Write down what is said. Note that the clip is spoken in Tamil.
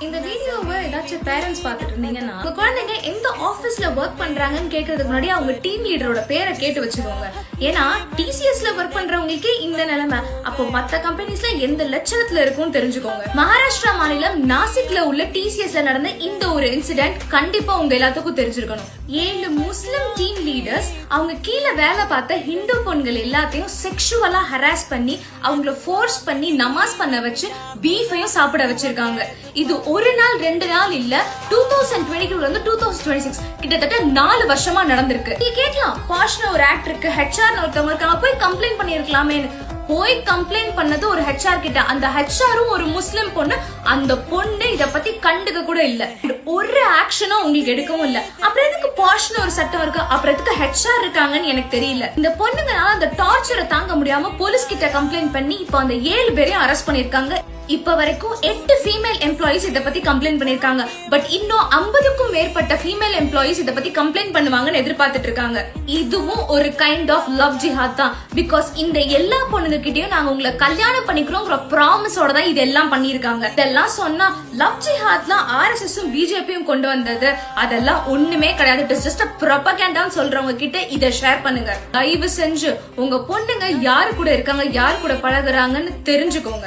இந்த வீடியோவை ஏதாச்சும் பேரண்ட்ஸ் பார்த்துட்டு இருந்தீங்கன்னா உங்க குழந்தைங்க எந்த ஆபீஸ்ல ஒர்க் பண்றாங்கன்னு கேட்கறதுக்கு முன்னாடி அவங்க டீம் லீடரோட பேரை கேட்டு வச்சுக்கோங்க. ஏன்னா டிசிஎஸ்ல ஒர்க் பண்றவங்களுக்கே இந்த நிலைமை, அப்போ மத்த கம்பெனிஸ்ல எந்த லட்சணத்துல இருக்கும்னு தெரிஞ்சுக்கோங்க. மகாராஷ்டிரா மாநிலம் நாசிக்ல உள்ள டிசிஎஸ்ல நடந்த இந்த ஒரு இன்சிடென்ட் கண்டிப்பா உங்க எல்லாத்துக்கும் தெரிஞ்சிருக்கணும். 7 முஸ்லிம் டீம் லீடர்ஸ் அவங்க கீழே வேலை பார்த்த ஹிந்து பொண்கள் எல்லாத்தையும் செக்ஷுவலா ஹராஸ் பண்ணி அவங்கள ஃபோர்ஸ் பண்ணி நமாஸ் பண்ண வச்சு பீஃபையும் சாப்பிட வச்சிருக்காங்க. இது ஒரு நாள் 2 நாள் இல்ல, 2022 இருந்து 2026 கிட்டத்தட்ட 4 வருஷமா நடந்திருக்கு. நீ கேட்கலாம், பாஷ்ன ஒரு ஆக்டருக்கு ஹெச்ஆர் ஒருத்தவங்க இருக்காங்க, போய் கம்ப்ளைண்ட் பண்ணிருக்கலாமே. போய் கம்ப்ளைண்ட் பண்ணது ஒரு ஹெச்ஆர் கிட்ட, அந்த ஹெச்ஆரும் ஒரு முஸ்லிம் பொண்ணு. அந்த பொண்ணு இத பத்தி கண்டுக்க கூட இல்ல, ஒரு ஆக்ஷனும் உங்களுக்கு எடுக்கவும் இல்ல. அப்புறம் எதுக்கு பாஷ்னு ஒரு சட்டம் இருக்கு, அப்புறம் எதுக்கு ஹெச்ஆர் இருக்காங்கன்னு எனக்கு தெரியல. இந்த பொண்ணுங்கனால அந்த டார்ச்சரை தாங்க முடியாம போலீஸ் கிட்ட கம்ப்ளைண்ட் பண்ணி இப்ப அந்த 7 பேரையும் அரெஸ்ட் பண்ணிருக்காங்க. இப்ப வரைக்கும் 8 ஃபீமேல் எம்ப்ளாயிஸ் இத பத்தி கம்ப்ளைண்ட் பண்ணிருக்காங்க. பட் இன்னும் 50க்கும் மேற்பட்ட ஃபீமேல் எம்ப்ளாயிஸ் இத பத்தி கம்ப்ளைண்ட் பண்ணுவாங்கன்னு எதிர்பார்த்துட்டு இருக்காங்க. இதுவும் ஒரு கைண்ட் ஆஃப் லவ் ஜிஹாத் தான். பிகாஸ் இந்த எல்லா பொண்ணுங்க கிட்டயும் நாங்க உங்களை கல்யாணம் பண்ணிக்கிறோங்கிற ப்ராமிஸோட தான் இதெல்லாம் பண்ணிருக்காங்க. இதெல்லாம் சொன்னா லவ் ஜிஹாத்லாம் ஆர்எஸ்எஸும் பிஜேபியும் கொண்டு வந்தது, அதெல்லாம் ஒண்ணுமே கிடையாது. It is just a propaganda சொல்றவங்க கிட்ட இத ஷேர் பண்ணுங்க. தயவு செஞ்சு உங்க பொண்ணுங்க யாரு கூட இருக்காங்க, யாரு கூட பழகுறாங்கன்னு தெரிஞ்சுக்கோங்க.